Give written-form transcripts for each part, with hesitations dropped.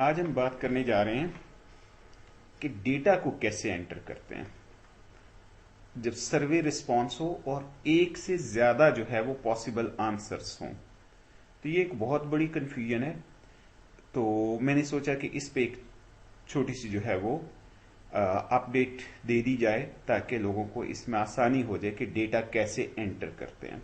आज हम बात करने जा रहे हैं कि डेटा को कैसे एंटर करते हैं जब सर्वे रिस्पॉन्स हो और एक से ज्यादा जो है वो पॉसिबल आंसर्स हों। तो ये एक बहुत बड़ी कंफ्यूजन है। तो मैंने सोचा कि इस पे एक छोटी सी जो है वो अपडेट दे दी जाए ताकि लोगों को इसमें आसानी हो जाए कि डेटा कैसे एंटर करते हैं।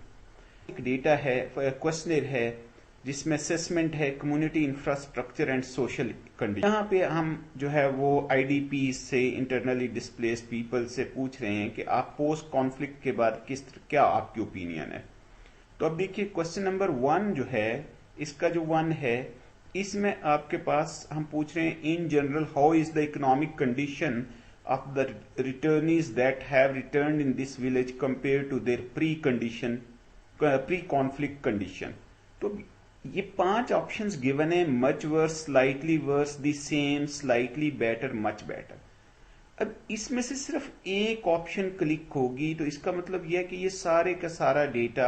एक डेटा है, क्वेश्चनर है जिसमें असेसमेंट है, community infrastructure and social condition. यहाँ पे हम जो है वो आईडीपी से, इंटरनली डिस्प्लेस्ड पीपल से पूछ रहे हैं कि आप पोस्ट कॉन्फ्लिक्ट के बाद क्या आपकी ओपिनियन है। तो अब देखिए क्वेश्चन नंबर 1 जो है, इसका जो 1 है, इसमें आपके पास हम पूछ रहे हैं in general how is the economic condition of the returnees that have returned in this village compare to their pre conflict condition. तो ये 5 ऑप्शंस गिवन है, much worse, slightly worse, the same, slightly better, much better. अब इसमें से सिर्फ एक option click होगी तो इसका मतलब यह है कि ये सारे का सारा डेटा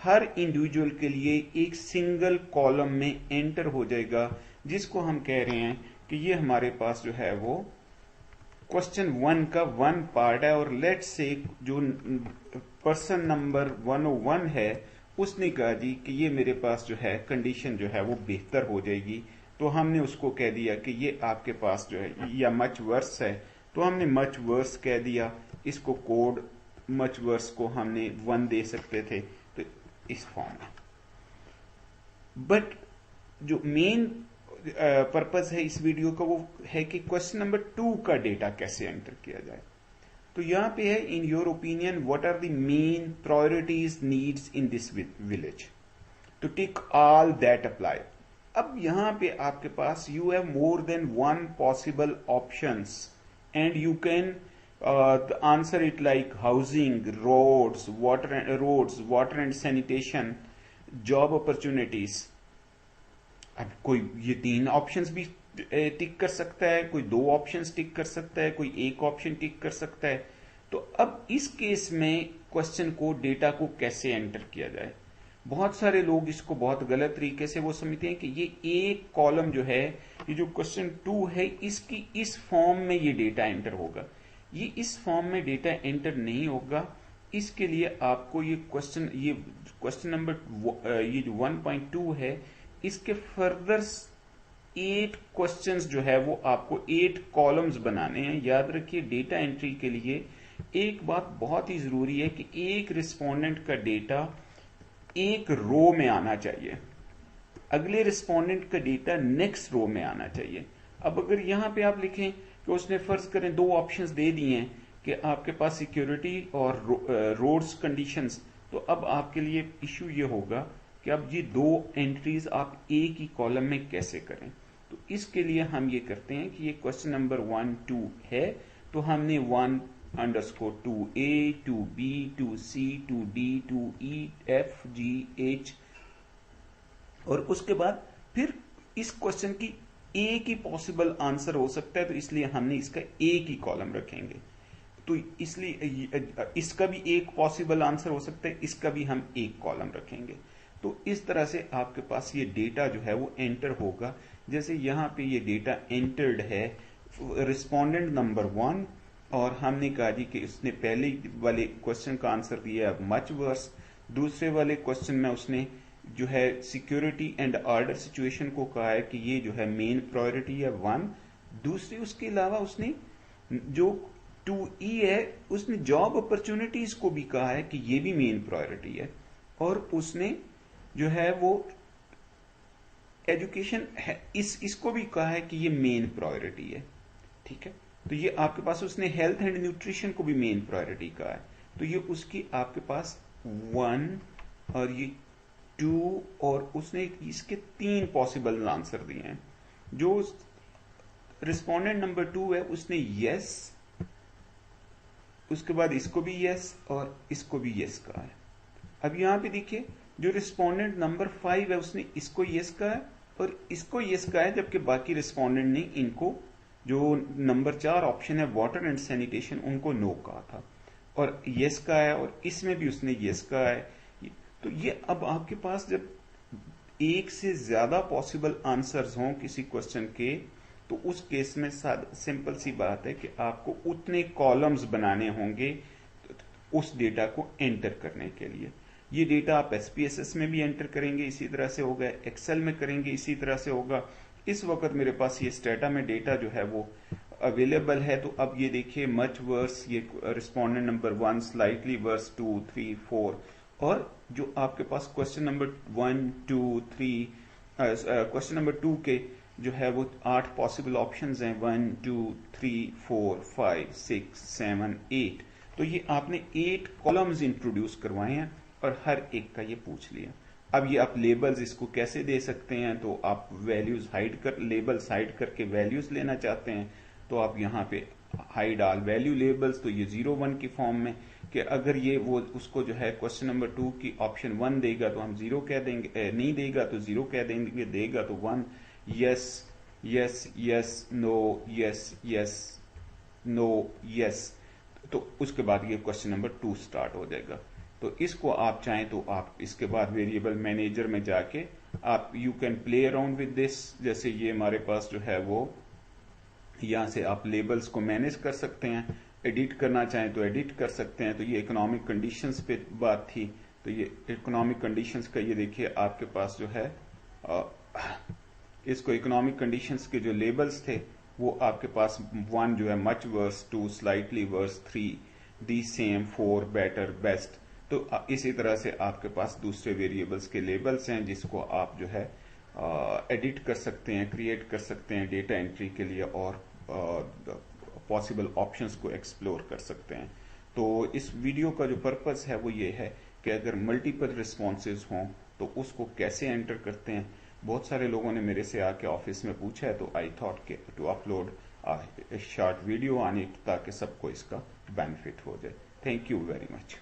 हर इंडिविजुअल के लिए एक सिंगल कॉलम में एंटर हो जाएगा, जिसको हम कह रहे हैं कि ये हमारे पास जो है वो क्वेश्चन 1 का 1 पार्ट है। और लेट्स से जो पर्सन नंबर 101 है उसने कहा जी कि ये मेरे पास जो है कंडीशन जो है वो बेहतर हो जाएगी, तो हमने उसको कह दिया कि ये आपके पास जो है या मच वर्स है, तो हमने मच वर्स कह दिया। इसको कोड मच वर्स को हमने 1 दे सकते थे, तो इस फॉर्म में। बट जो मेन पर्पस है इस वीडियो का वो है कि क्वेश्चन नंबर 2 का डेटा कैसे एंटर किया जाए। तो यहां पे है, in your opinion what are the main priorities needs in this village, to tick all that apply. अब यहां पे आपके पास you have more than 1 possible options and you can answer it like housing, roads, water and sanitation, job opportunities. अब कोई ये 3 options भी टिक कर सकता है, कोई 2 ऑप्शंस टिक कर सकता है, कोई 1 ऑप्शन टिक कर सकता है। तो अब इस केस में क्वेश्चन को, डेटा को कैसे एंटर किया जाए। बहुत सारे लोग इसको बहुत गलत तरीके से वो समझते हैं कि ये एक कॉलम जो है, ये जो क्वेश्चन 2 है, इसकी इस फॉर्म में ये डेटा एंटर होगा। ये इस फॉर्म में डेटा एंटर नहीं होगा। इसके लिए आपको ये क्वेश्चन नंबर ये जो 1.2 है, इसके फर्दर 8 क्वेश्चंस जो है वो आपको 8 कॉलम्स बनाने हैं। याद रखिए, डेटा एंट्री के लिए एक बात बहुत ही जरूरी है कि एक रिस्पोंडेंट का डेटा एक रो में आना चाहिए, अगले रिस्पोंडेंट का डेटा नेक्स्ट रो में आना चाहिए। अब अगर यहां पे आप लिखें कि उसने फर्ज करें 2 ऑप्शंस दे दिए हैं कि आपके पास सिक्योरिटी और रोड्स कंडीशंस, तो अब आपके लिए इश्यू ये होगा कि अब ये 2 एंट्रीज आप एक ही कॉलम में कैसे करें। तो इसके लिए हम ये करते हैं कि ये क्वेश्चन नंबर 1-2 है, तो हमने 1_2A, 2B, 2C, 2D, 2E, F, G, H, और उसके बाद फिर इस क्वेश्चन की एक ही पॉसिबल आंसर हो सकता है, तो इसलिए हमने इसका एक ही कॉलम रखेंगे। तो इसलिए इसका भी एक पॉसिबल आंसर हो सकता है, इसका भी हम एक कॉलम रखेंगे। तो इस तरह से आपके पास ये डेटा जो है वो एंटर होगा। जैसे यहां पे ये डेटा एंटर्ड है, रिस्पोंडेंट नंबर 1, और हमने कहा जी कि उसने पहले वाले क्वेश्चन का आंसर दिया मच वर्स, दूसरे वाले क्वेश्चन में उसने जो है सिक्योरिटी एंड ऑर्डर सिचुएशन को कहा है कि ये जो है मेन प्रायोरिटी है 1। दूसरी उसके अलावा उसने जो 2E है, उसने जॉब अपॉर्चुनिटीज को भी कहा है कि ये भी मेन प्रायोरिटी है, और उसने जो है वो एजुकेशन है इसको भी कहा है कि ये मेन प्रायोरिटी है। ठीक है, तो ये आपके पास उसने हेल्थ एंड न्यूट्रिशन को भी मेन प्रायोरिटी कहा है। तो ये उसकी आपके पास 1 और ये 2, और उसने इसके 3 पॉसिबल आंसर दिए हैं। जो रिस्पोंडेंट नंबर 2 है उसने यस, उसके बाद इसको भी यस और इसको भी यस कहा है। अब यहां पे देखिए, जो रिस्पोंडेंट नंबर 5 है उसने इसको यस कहा है और इसको यस कहा है, जबकि बाकी रिस्पोंडेंट ने इनको, जो नंबर 4 ऑप्शन है वाटर एंड सैनिटेशन, उनको नो कहा था और यस कहा है, और इसमें भी उसने यस कहा है। तो ये अब आपके पास जब एक से ज्यादा पॉसिबल आंसर्स हों किसी क्वेश्चन के, तो उस केस में सिंपल सी बात है कि आपको उतने कॉलम्स बनाने होंगे उस डेटा को एंटर करने के लिए। ये डेटा आप एसपीएसएस में भी एंटर करेंगे इसी तरह से होगा, एक्सेल में करेंगे इसी तरह से होगा। इस वक्त मेरे पास ये स्टेटा में डेटा जो है वो अवेलेबल है। तो अब ये देखिए मच वर्स, ये रिस्पोंडेंट नंबर 1 स्लाइटली वर्स 2 3 4, और जो आपके पास क्वेश्चन नंबर 1 2 3 क्वेश्चन नंबर 2 के जो है वो 8 पॉसिबल ऑप्शंस हैं, 1 2 3 4 5 6 7 8। तो ये आपने 8 कॉलम्स इंट्रोड्यूस करवाए हैं और हर एक का ये पूछ लिया। अब ये आप लेबल्स इसको कैसे दे सकते हैं, तो आप वैल्यूज हाइड कर, लेबल्स हाइड करके वैल्यूज लेना चाहते हैं तो आप यहाँ पे हाइड ऑल वैल्यू लेबल्स, तो ये 0 1 की फॉर्म में, कि अगर ये वो उसको जो है क्वेश्चन नंबर 2 की ऑप्शन 1 देगा तो हम 0 कह देंगे, नहीं देगा तो 0 कह देंगे, देगा तो 1। Yes yes yes no yes yes no yes, तो उसके बाद ये क्वेश्चन नंबर 2 स्टार्ट हो जाएगा। तो इसको आप चाहें तो आप इसके बाद वेरिएबल मैनेजर में जाके आप you can play around with this. जैसे ये हमारे पास जो है वो यहां से आप लेबल्स को मैनेज कर सकते हैं, एडिट करना चाहें तो एडिट कर सकते हैं। तो ये इकोनॉमिक कंडीशंस पे बात थी, तो ये इकोनॉमिक कंडीशंस का ये देखिए आपके पास जो है इसको इकोनॉमिक कंडीशंस के जो लेबल्स थे वो आपके पास 1 जो है much worse, 2 slightly worse, 3 the same, 4 better best. तो इसी तरह से आपके पास दूसरे वेरिएबल्स के लेबल्स हैं जिसको आप जो है एडिट कर सकते हैं, क्रिएट कर सकते हैं डेटा एंट्री के लिए, और पॉसिबल ऑप्शंस को एक्सप्लोर कर सकते हैं। तो इस वीडियो का जो पर्पस है वो ये है कि अगर मल्टीपल रिस्पॉन्सेज हों तो उसको कैसे एंटर करते हैं। बहुत सारे लोगों ने मेरे से आके ऑफिस में पूछा है, तो आई थॉट के to upload short video on it ताकि सबको इसका बेनिफिट हो जाए। Thank you very much.